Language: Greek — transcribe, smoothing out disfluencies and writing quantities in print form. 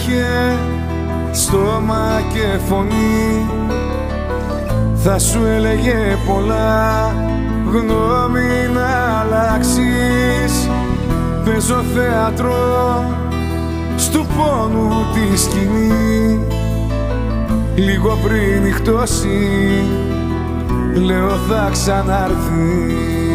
είχε στόμα και φωνή, θα σου έλεγε πολλά, γνώμη να αλλάξεις. Παίζω θέατρο στου πόνου τη σκηνή, λίγο πριν νυχτώσει λέω θα ξαναρθεί.